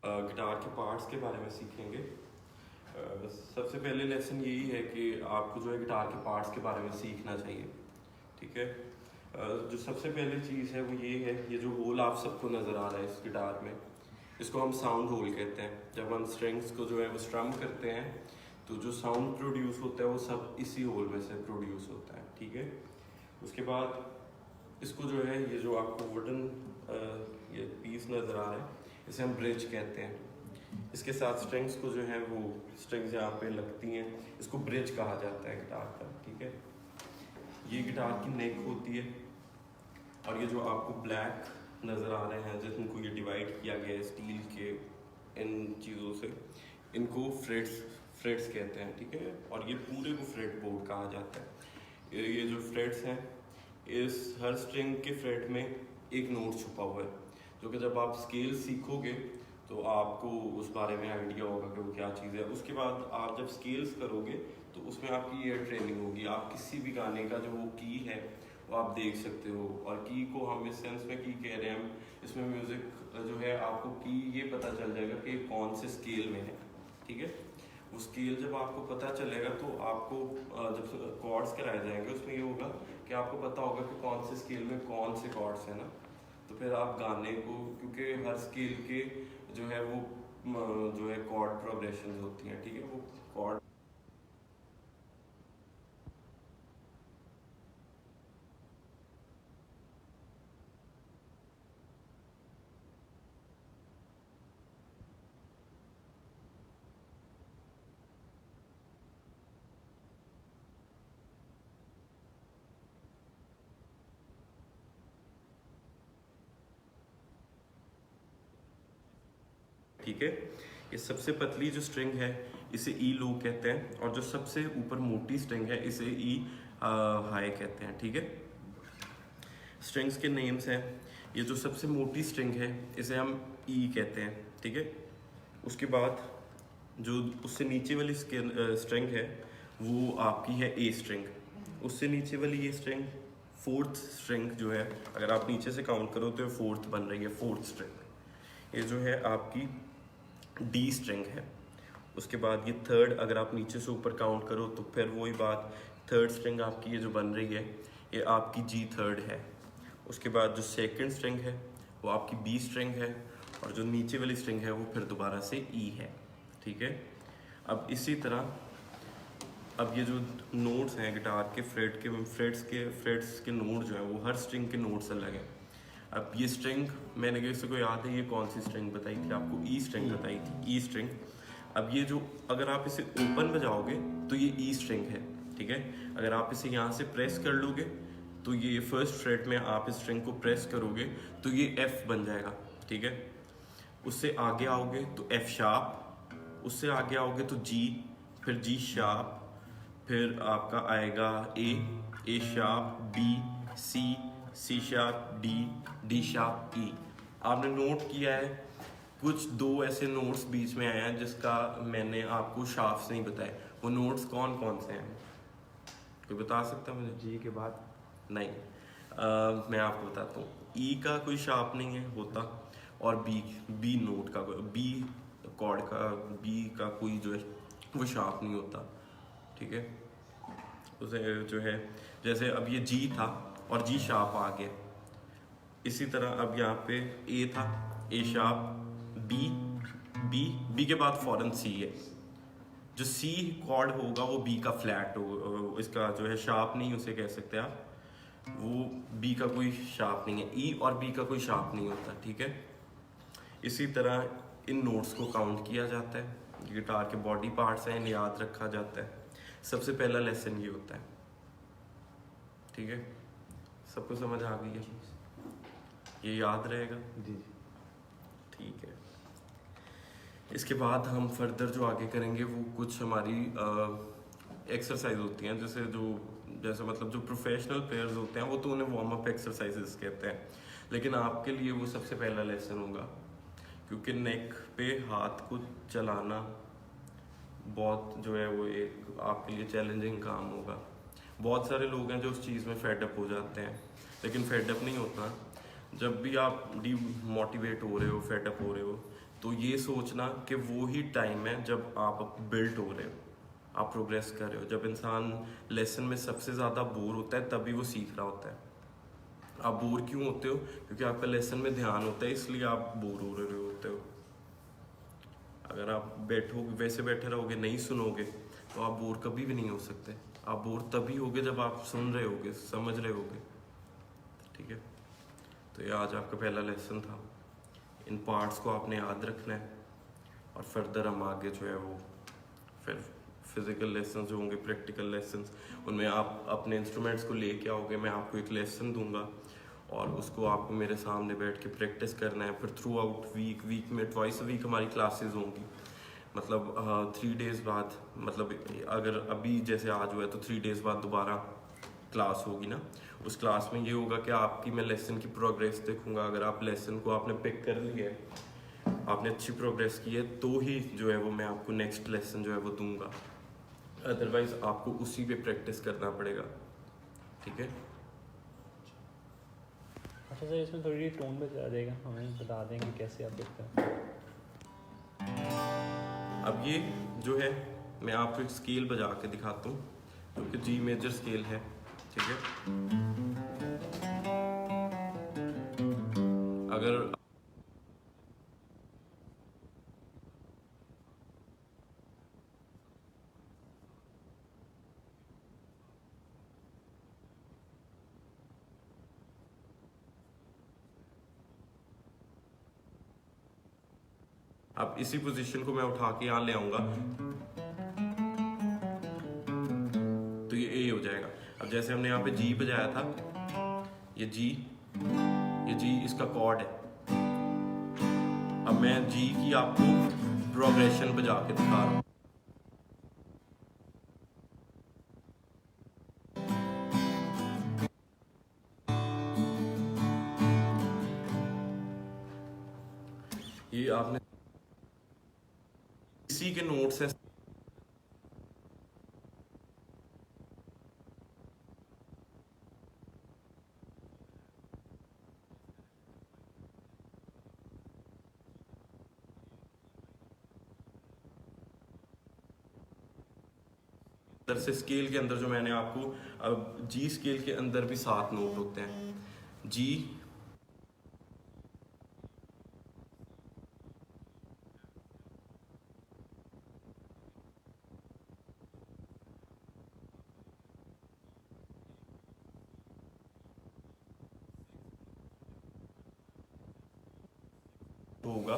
Guitar के parts के बारे में सीखेंगे। सबसे पहले लेसन यही है कि आपको जो है गिटार के पार्ट्स के बारे में सीखना चाहिए। ठीक है। जो सबसे पहली चीज़ है वो ये है, ये जो होल आप सबको नज़र आ रहा है इस गिटार में, इसको हम साउंड होल कहते हैं। जब हम स्ट्रिंग्स को जो है वो स्ट्रम करते हैं तो जो साउंड प्रोड्यूस होता है वो सब इसी होल में से प्रोड्यूस होता है। ठीक है। उसके बाद इसको जो है, ये जो आपको वुडन ये पीस नज़र आ रहा है, इसे हम ब्रिज कहते हैं। इसके साथ स्ट्रिंग्स को जो है वो स्ट्रिंग्स यहाँ पे लगती हैं, इसको ब्रिज कहा जाता है गिटार का। ठीक है। ये गिटार की नेक होती है, और ये जो आपको ब्लैक नज़र आ रहे हैं जिनको ये डिवाइड किया गया है स्टील के इन चीज़ों से, इनको फ्रेट्स कहते हैं। ठीक है। और ये पूरे को फ्रेट बोर्ड कहा जाता है। ये जो फ्रेट्स हैं, इस हर स्ट्रिंग के फ्रेट में एक नोट छुपा हुआ है, जो कि जब आप स्केल सीखोगे तो आपको उस बारे में आइडिया होगा कि वो क्या चीज़ है। उसके बाद आप जब स्केल्स करोगे तो उसमें आपकी ईयर ट्रेनिंग होगी। आप किसी भी गाने का जो वो की है वो आप देख सकते हो। और की को हम इस सेंस में की कह रहे हैं, हम इसमें म्यूज़िक जो है आपको की ये पता चल जाएगा कि कौन से स्केल में है। ठीक है। वो स्केल जब आपको पता चलेगा तो आपको जब कॉर्ड्स कराए जाएंगे उसमें ये होगा कि आपको पता होगा कि कौन से स्केल में कौन से कॉर्ड्स हैं ना, तो फिर आप गाने को, क्योंकि हर स्केल के जो है वो जो है कॉर्ड प्रोग्रेशन होती हैं। ठीक है। वो कॉर्ड ठीक है। ये सबसे पतली जो स्ट्रिंग है इसे ई लो कहते हैं, और जो सबसे ऊपर मोटी स्ट्रिंग है इसे ई हाई कहते हैं। ठीक है। स्ट्रिंग्स के नेम्स हैं, ये जो सबसे मोटी स्ट्रिंग है इसे हम ई कहते हैं। ठीक है। उसके बाद जो उससे नीचे वाली स्ट्रिंग है वो आपकी है ए स्ट्रिंग। उससे नीचे वाली ये स्ट्रिंग फोर्थ स्ट्रिंग जो है, अगर आप नीचे से काउंट करो तो ये फोर्थ बन रही है, फोर्थ स्ट्रिंग। ये जो है आपकी डी स्ट्रिंग है। उसके बाद ये थर्ड, अगर आप नीचे से ऊपर काउंट करो तो फिर वही बात, थर्ड स्ट्रिंग आपकी ये जो बन रही है ये आपकी जी थर्ड है। उसके बाद जो सेकंड स्ट्रिंग है वो आपकी बी स्ट्रिंग है, और जो नीचे वाली स्ट्रिंग है वो फिर दोबारा से ई है। ठीक है। अब इसी तरह अब ये जो नोट्स हैं गिटार के फ्रेट्स के नोट जो हैं वो हर स्ट्रिंग के नोट्स अलग हैं। अब ये स्ट्रिंग, मैंने किसी को याद है ये कौन सी स्ट्रिंग बताई थी आपको? ई स्ट्रिंग बताई थी, ई स्ट्रिंग। अब ये जो, अगर आप इसे ओपन बजाओगे तो ये ई स्ट्रिंग है। ठीक है। अगर आप इसे यहाँ से प्रेस कर लोगे तो ये फर्स्ट फ्रेट में आप इस स्ट्रिंग को प्रेस करोगे तो ये एफ बन जाएगा। ठीक है। उससे आगे आओगे तो एफ शार्प, उससे आगे आओगे तो जी, फिर जी शार्प, फिर आपका आएगा A sharp, B, C sharp, D sharp, E. आपने नोट किया है कुछ दो ऐसे नोट्स बीच में आए हैं जिसका मैंने आपको शार्प्स नहीं बताए। वो नोट्स कौन कौन से हैं? कोई बता सकता है मुझे? जी के बाद नहीं। मैं आपको बताता हूँ। ई का कोई शार्प नहीं है होता, और बी नोट का, बी कॉर्ड का, बी का कोई जो है वो शार्प नहीं होता। ठीक है। उसे जो है, जैसे अब ये जी था और जी शार्प आ गया, इसी तरह अब यहाँ पे ए था, ए शार्प, बी के बाद फौरन सी है। जो सी कॉर्ड होगा वो बी का फ्लैट होगा, इसका जो है शार्प नहीं उसे कह सकते आप, वो बी का कोई शार्प नहीं है। ई और बी का कोई शार्प नहीं होता। ठीक है। इसी तरह इन नोट्स को काउंट किया जाता है। गिटार के बॉडी पार्ट्स हैं, इन्हें याद रखा जाता है। सबसे पहला लेसन ये होता है। ठीक है। सबको समझ आ गई है? ये याद रहेगा? जी। ठीक है। इसके बाद हम फर्दर जो आगे करेंगे वो कुछ हमारी एक्सरसाइज होती हैं, जैसे मतलब जो प्रोफेशनल प्लेयर्स होते हैं वो तो उन्हें वार्म अप एक्सरसाइजेस कहते हैं, लेकिन आपके लिए वो सबसे पहला लेसन होगा, क्योंकि नेक पे हाथ को चलाना बहुत जो है वो एक आपके लिए चैलेंजिंग काम होगा। बहुत सारे लोग हैं जो उस चीज़ में फेडअप हो जाते हैं, लेकिन फेडअप नहीं होता। जब भी आप डीमोटिवेट हो रहे हो, फेडअप हो रहे हो, तो ये सोचना कि वो ही टाइम है जब आप बिल्ड हो रहे हो, आप प्रोग्रेस कर रहे हो। जब इंसान लेसन में सबसे ज़्यादा बोर होता है तभी वो सीख रहा होता है। आप बोर क्यों होते हो? क्योंकि आपका लेसन में ध्यान होता है, इसलिए आप बोर हो रहे होते हो। अगर आप बैठोगे, वैसे बैठे रहोगे, नहीं सुनोगे, तो आप बोर कभी भी नहीं हो सकते। आप बोर तभी होगे जब आप सुन रहे होगे, समझ रहे होगे। ठीक है, तो ये आज आपका पहला लेसन था। इन पार्ट्स को आपने याद रखना है, और फर्दर हम आगे जो है वो फिर फिजिकल लेसन जो होंगे, प्रैक्टिकल लेसन, उनमें आप अपने इंस्ट्रूमेंट्स को लेके आओगे। मैं आपको एक लेसन दूंगा और उसको आपको मेरे सामने बैठ के प्रैक्टिस करना है। फिर थ्रू आउट वीक में ट्वाइस अ वीक हमारी क्लासेस होंगी। मतलब 3 डेज बाद, मतलब अगर अभी जैसे आज हुआ है तो 3 डेज बाद दोबारा क्लास होगी ना। उस क्लास में ये होगा कि आपकी मैं लेसन की प्रोग्रेस देखूंगा। अगर आप लेसन को आपने पिक कर लिया है, आपने अच्छी प्रोग्रेस की है, तो ही जो है वो मैं आपको नेक्स्ट लेसन जो है वो दूंगा। अदरवाइज आपको उसी पे प्रैक्टिस करना पड़ेगा। ठीक है, अच्छा सर, इसमें थोड़ी टोन बता देगा, हमें बता देंगे कैसे आप लिखते हैं। अब ये जो है मैं आपको एक स्केल बजा के दिखाता हूँ, जो कि जी मेजर स्केल है। ठीक है, अगर अब इसी पोजीशन को मैं उठा के यहाँ ले आऊंगा तो ये ए हो जाएगा। अब जैसे हमने यहाँ पे जी बजाया था, ये जी इसका कॉर्ड है। अब मैं जी की आपको प्रोग्रेशन बजा के दिखा रहा हूँ। ये आपने इसी के नोट्स हैं। अंदर से स्केल के अंदर जो मैंने आपको, अब जी स्केल के अंदर भी 7 नोट होते हैं। जी होगा